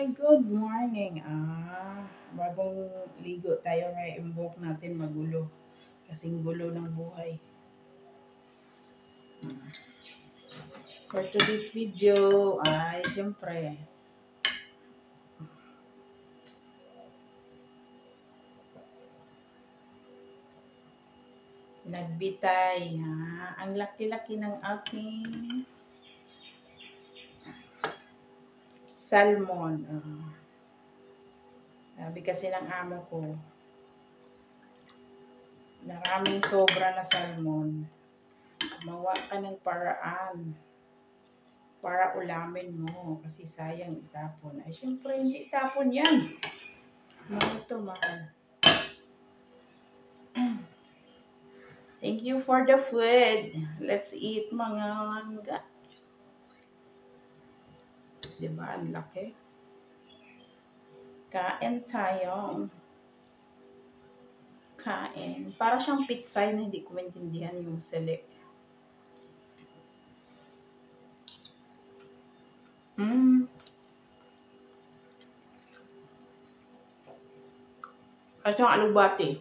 Hi, good morning. Bagong ligo tayo ngayon. Yung buhok natin magulo. Kasing gulo ng buhay. For today's video, ay siyempre, nagbitay. Ang laki-laki ng aking salmon. Sabi kasi ng amo ko, maraming sobra na salmon. Mawa ka ng paraan para ulamin mo kasi sayang itapon. Ay, syempre, hindi itapon yan. Mahal to, mahal. Thank you for the food. Let's eat mga mangga. Diba? Ang laki. Kain tayo. Kain. Para siyang pitsay na hindi ko maintindihan yung select. At yung alubati.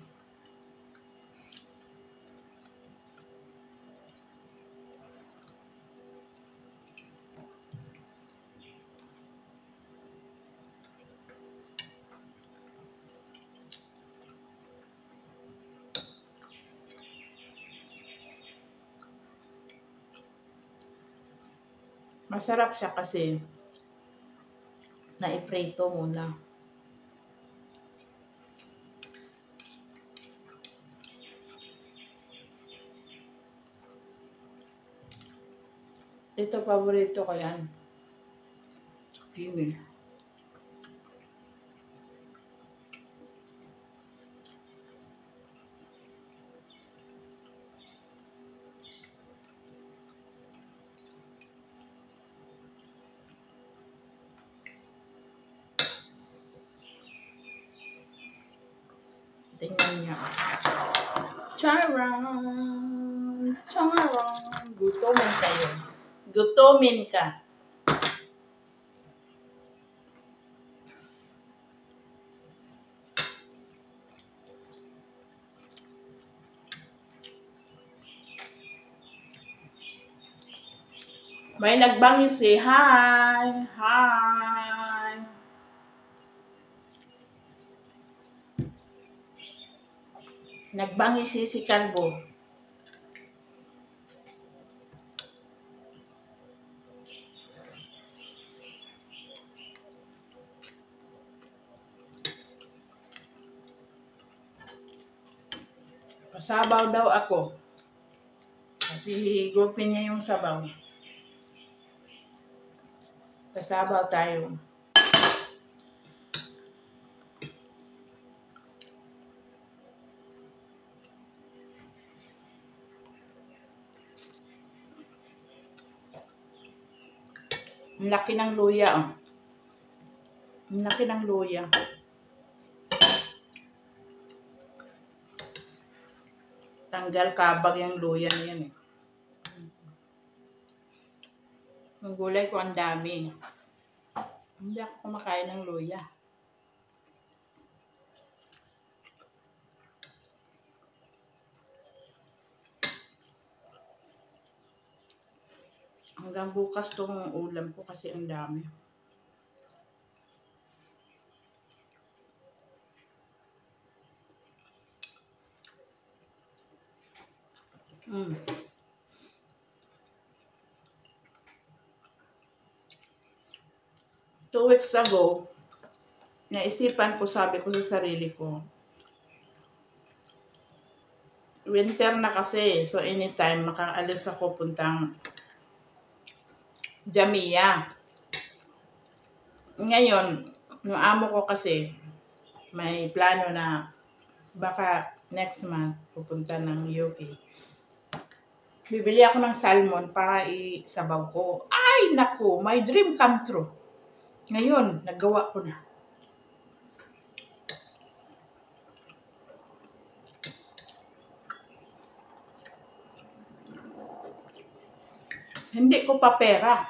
Masarap siya kasi naiprito muna. Ito, paborito ko yan. Kiwi. Tingnan niya. Charan! Charan! Gutomin kayo. Gutomin ka. May nagbangis eh. Hi! Hi! Nagbangis si Kalbo. Pasabaw daw ako. Kasi higupin niya yung sabaw. Pasabaw tayo. Ang laki ng luya, oh. Ang laki ng luya. Tanggal kabag yung luya na yan, eh. Yung gulay ko ang dami. Hindi ako kumakain ng luya. Hanggang bukas tong ulam ko kasi ang dami. Mm. 2 weeks ago, naisipan ko, sabi ko sa sarili ko, winter na kasi, so anytime makaalis ako puntang Jamia. Ngayon, yung amo ko kasi, may plano na baka next month pupunta ng UK. Bibili ako ng salmon para isabaw ko. Ay, naku, my dream come true. Ngayon, nagawa ko na. Hindi ko pa pera.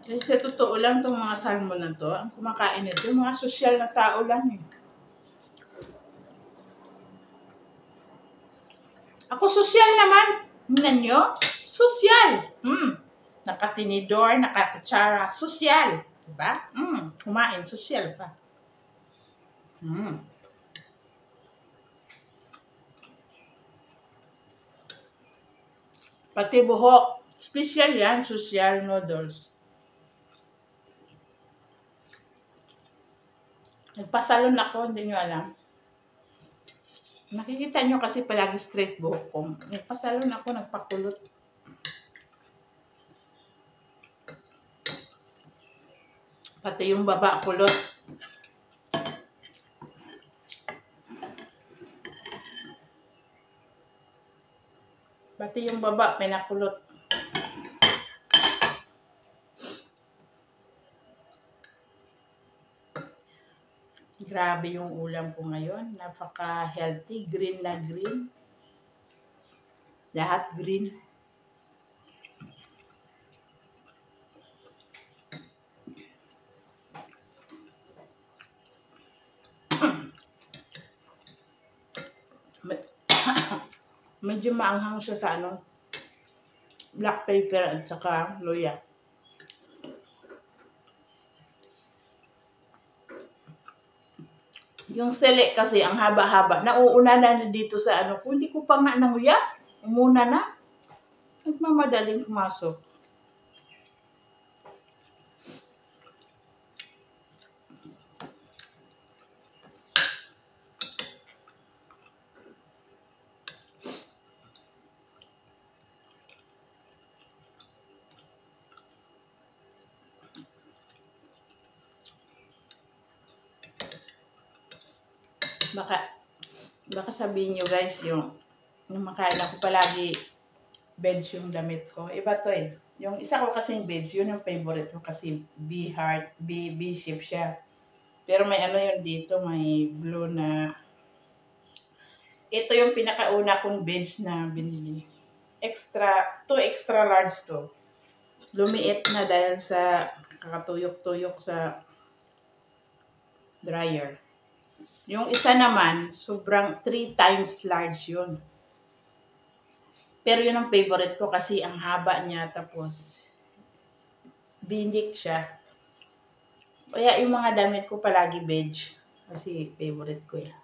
Kasi sa totoo lang, itong mga salmon na to, ang kumakain nito, yung mga sosyal na tao lang eh. Ako sosyal naman. Tingnan nyo? Sosyal. Nakatinidor, nakakutsara. Sosyal. Diba? Kumain. Sosyal pa. Pati buhok. Special yan. Social noodles. Nagpasalon ako. Hindi nyo alam. Nakikita nyo kasi palagi straight buhok ko. Nagpasalon ako. Nagpakulot. Pati yung baba kulot. Pati yung baba pinakulot. Grabe yung ulam ko ngayon. Napaka-healthy. Green na green. Lahat green. Medyo maanghang siya sa black pepper at saka luya. Yung sele kasi, ang haba-haba. Nauuna na dito sa kung hindi ko pa nga nanguya, umuna na. Nagmamadaling pumasok. Baka sabihin nyo guys, yung makain ako palagi, veg yung damit ko. Iba to eh. Yung isa ko kasing veg, yun yung favorite ko kasi B-heart, B-shape siya. Pero may yun dito, may blue na. Ito yung pinakauna kong veg na binili. Two extra large to. Lumiit na dahil sa kakatuyok-tuyok sa dryer. Yung isa naman, sobrang 3 times large yun. Pero yun ang favorite ko kasi ang haba niya tapos binik siya. Kaya yung mga damit ko palagi beige kasi favorite ko yan.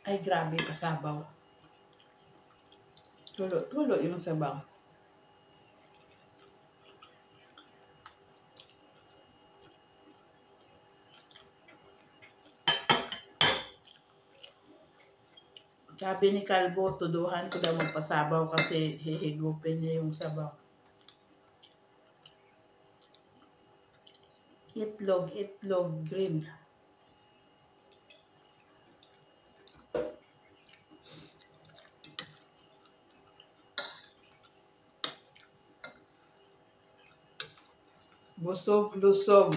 Ay grabe pasabaw. Tulo yung sabaw. Sabi ni Calvo, tuduhan ko daw magpasabaw kasi hihigupin niya yung sabaw. Itlog, green. Busog-lusog.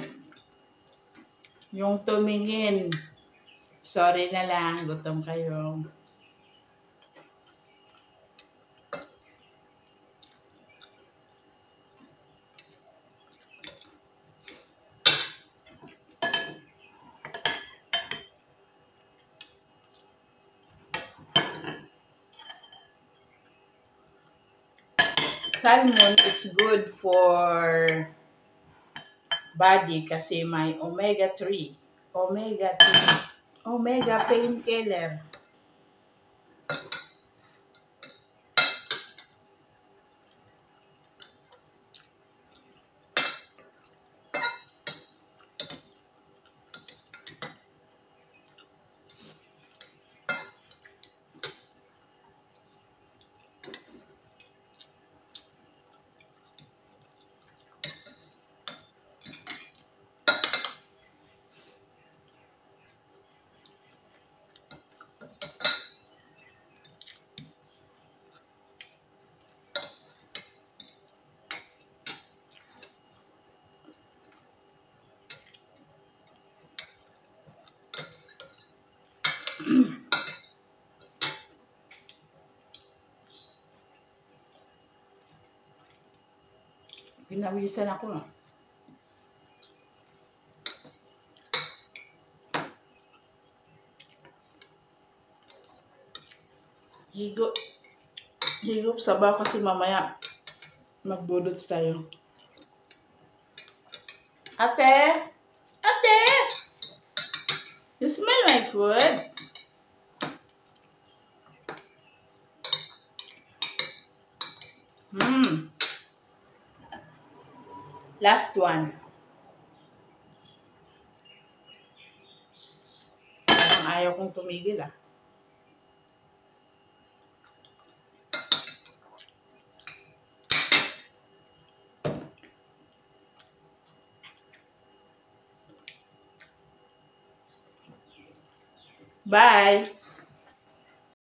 Yung tumingin. Sorry na lang, gutom kayo. Salmon, it's good for body kasi may omega-3. Omega painkiller. Pinawisan ako. Higo. Higop sabaw kasi mamaya magbudot tayo. Ate? Ate? You smell my food? Last one. Parang ayaw kong tumigil ah. Bye!